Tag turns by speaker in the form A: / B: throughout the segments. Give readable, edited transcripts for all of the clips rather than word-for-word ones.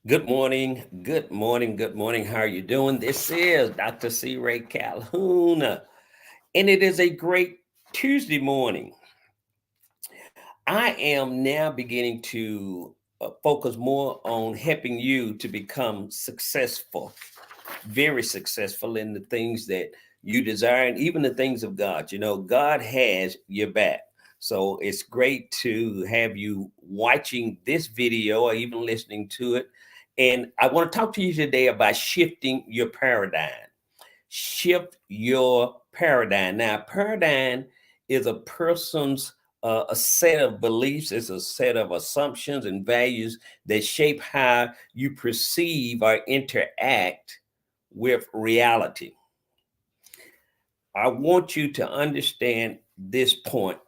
A: Good morning, good morning, good morning. How are you doing? This is Dr. C. Ray Calhoun, and it is a great Tuesday morning. I am now beginning to focus more on helping you to become successful, very successful in the things that you desire and even the things of God. You know, God has your back. So it's great to have you watching this video or even listening to it. And I want to talk to you today about shifting your paradigm. Shift your paradigm. Now, paradigm is a person's a set of beliefs, it's a set of assumptions and values that shape how you perceive or interact with reality. I want you to understand this point.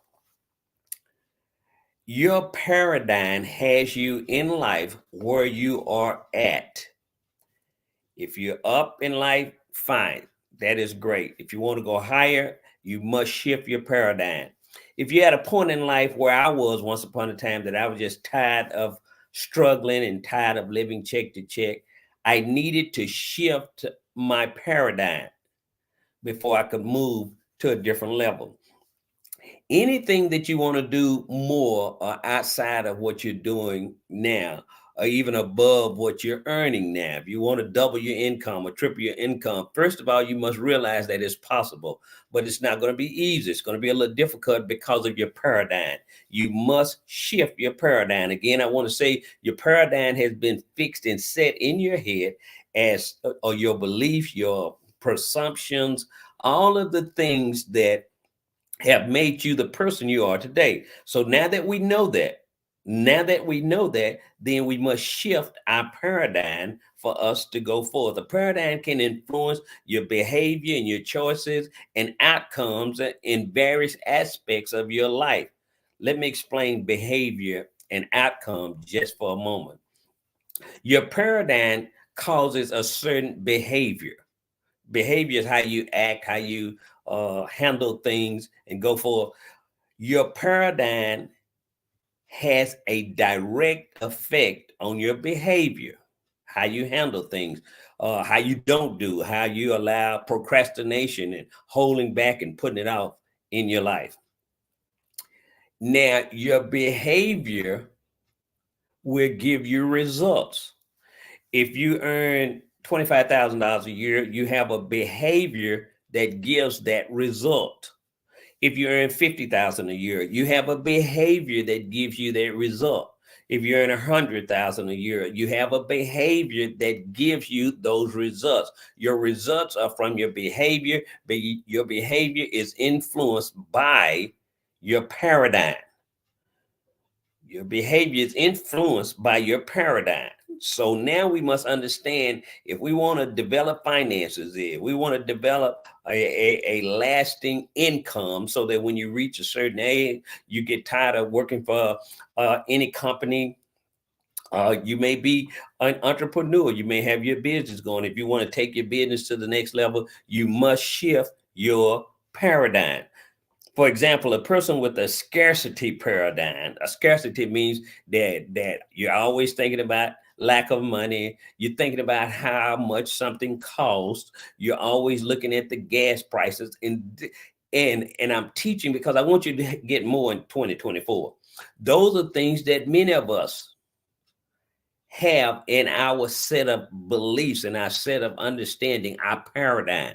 A: Your paradigm has you in life where you are at. If you're up in life, fine. That is great. If you want to go higher, you must shift your paradigm. If you're at a point in life where I was once upon a time that I was just tired of struggling and tired of living check to check, I needed to shift my paradigm before I could move to a different level. Anything that you want to do more or outside of what you're doing now, or even above what you're earning now, if you want to double your income or triple your income, first of all, you must realize that it's possible, but it's not going to be easy. It's going to be a little difficult because of your paradigm. You must shift your paradigm. Again, I want to say your paradigm has been fixed and set in your head as or your beliefs, your presumptions, all of the things that have made you the person you are today. So now that we know that, then we must shift our paradigm for us to go forward. The paradigm can influence your behavior and your choices and outcomes in various aspects of your life. Let me explain behavior and outcome just for a moment. Your paradigm causes a certain behavior. Behavior is how you act, how you handle things and go forward. Your paradigm has a direct effect on your behavior, how you handle things, how you don't do, how you allow procrastination and holding back and putting it off in your life. Now, your behavior will give you results. If you earn $25,000 a year, you have a behavior that gives that result. If you earn 50,000 a year, you have a behavior that gives you that result. If you earn 100,000 a year, you have a behavior that gives you those results. Your results are from your behavior, but your behavior is influenced by your paradigm. Your behavior is influenced by your paradigm. So now we must understand if we want to develop finances, if we want to develop a lasting income so that when you reach a certain age, you get tired of working for any company. You may be an entrepreneur. You may have your business going. If you want to take your business to the next level, you must shift your paradigm. For example, a person with a scarcity paradigm, a scarcity means that you're always thinking about lack of money. You're thinking about how much something costs. You're always looking at the gas prices. And I'm teaching because I want you to get more in 2024. Those are things that many of us have in our set of beliefs and our set of understanding, our paradigm.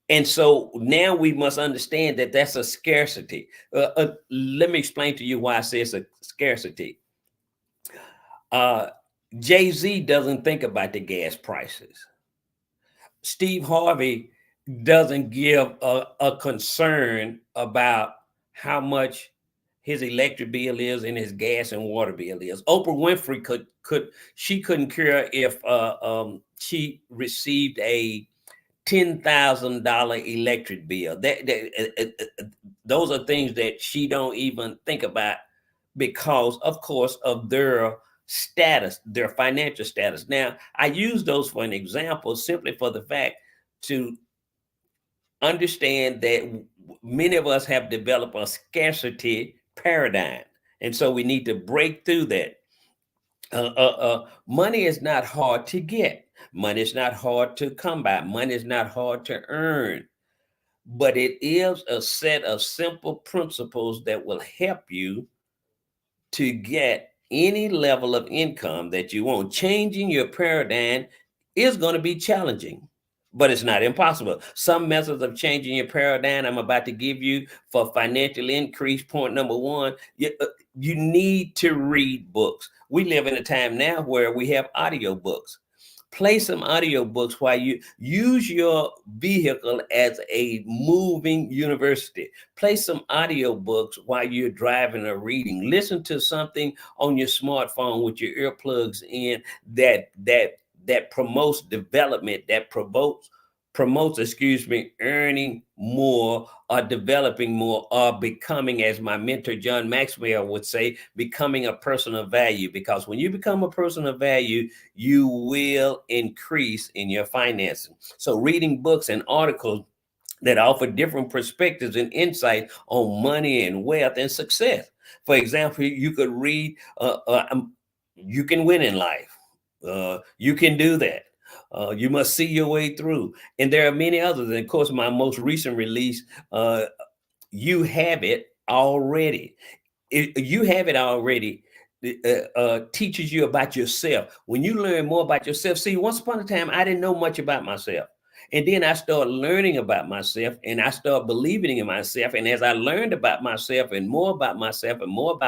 A: And so now we must understand that that's a scarcity. Let me explain to you why I say it's a scarcity. Uh, Jay-Z doesn't think about the gas prices. Steve Harvey doesn't give a concern about how much his electric bill is and his gas and water bill is. Oprah Winfrey couldn't care if she received a $10,000 electric bill. Those are things that she don't even think about because, of course, of their status, their financial status. Now, I use those for an example simply for the fact to understand that many of us have developed a scarcity paradigm. And so we need to break through that. Money is not hard to get. Money is not hard to come by. Money is not hard to earn. But it is a set of simple principles that will help you to get any level of income that you want. Changing your paradigm is going to be challenging, but it's not impossible. Some methods of changing your paradigm I'm about to give you for financial increase. Point number one, you need to read books. We live in a time now where we have audio books. Play some audiobooks while you use your vehicle as a moving university. Play some audiobooks while you're driving or reading. Listen to something on your smartphone with your earplugs in that promotes development, that promotes, excuse me, earning more or developing more or becoming, as my mentor John Maxwell would say, becoming a person of value. Because when you become a person of value, you will increase in your finances. So reading books and articles that offer different perspectives and insight on money and wealth and success. For example, you could read, You Can Win in Life. You Can Do That. You Must See Your Way Through. And there are many others. And of course, my most recent release, uh, You Have It Already. You have it already. Teaches you about yourself. When you learn more about yourself, see, once upon a time, I didn't know much about myself. And then I started learning about myself and I started believing in myself. And as I learned about myself and more about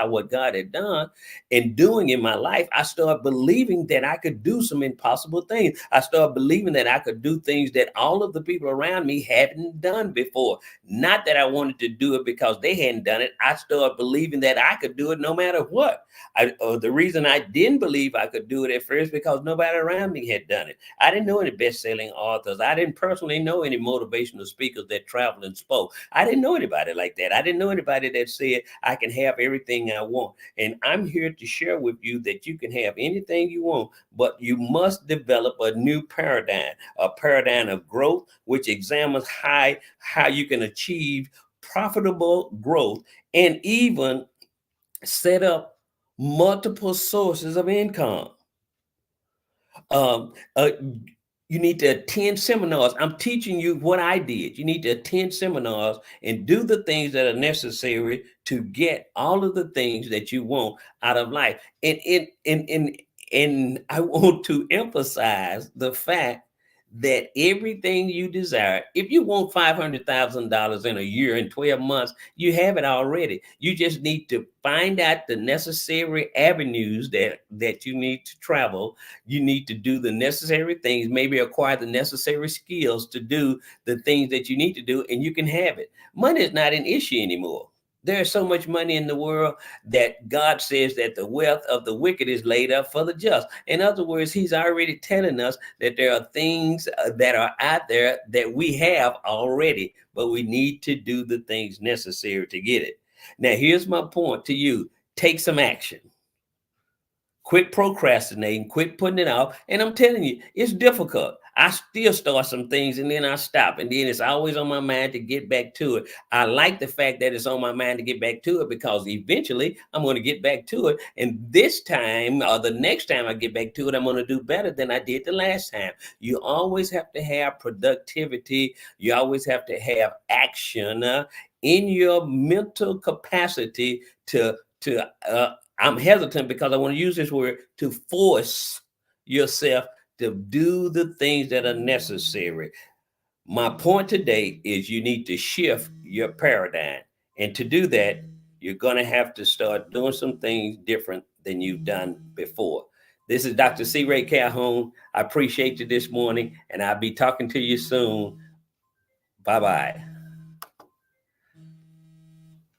A: what God had done and doing in my life, I started believing that I could do some impossible things. I started believing that I could do things that all of the people around me hadn't done before. Not that I wanted to do it because they hadn't done it. I started believing that I could do it no matter what. The reason I didn't believe I could do it at first because nobody around me had done it. I didn't know any best-selling authors. I didn't personally know any motivational speakers that traveled and spoke. I didn't know anybody like that. I didn't know anybody that said I can have everything I want. And I'm here to share with you that you can have anything you want, but you must develop a new paradigm, a paradigm of growth, which examines how you can achieve profitable growth and even set up multiple sources of income. Um, uh, you need to attend seminars. I'm teaching you what I did. You need to attend seminars and do the things that are necessary to get all of the things that you want out of life. And I want to emphasize the fact that everything you desire, if you want $500,000 in a year in 12 months, you have it already. You just need to find out the necessary avenues that you need to travel. You need to do the necessary things, maybe acquire the necessary skills to do the things that you need to do, and you can have it. Money is not an issue anymore. There's so much money in the world that God says that the wealth of the wicked is laid up for the just. In other words, He's already telling us that there are things that are out there that we have already, but we need to do the things necessary to get it. Now, here's my point to you: take some action. Quit procrastinating, quit putting it off. And I'm telling you, it's difficult. I still start some things and then I stop. And then it's always on my mind to get back to it. I like the fact that it's on my mind to get back to it because eventually I'm going to get back to it. And this time or the next time I get back to it, I'm going to do better than I did the last time. You always have to have productivity. You always have to have action in your mental capacity to I'm hesitant because I want to use this word, to force yourself to do the things that are necessary. My point today is you need to shift your paradigm. And to do that, you're going to have to start doing some things different than you've done before. This is Dr. C. Ray Calhoun. I appreciate you this morning, and I'll be talking to you soon. Bye bye.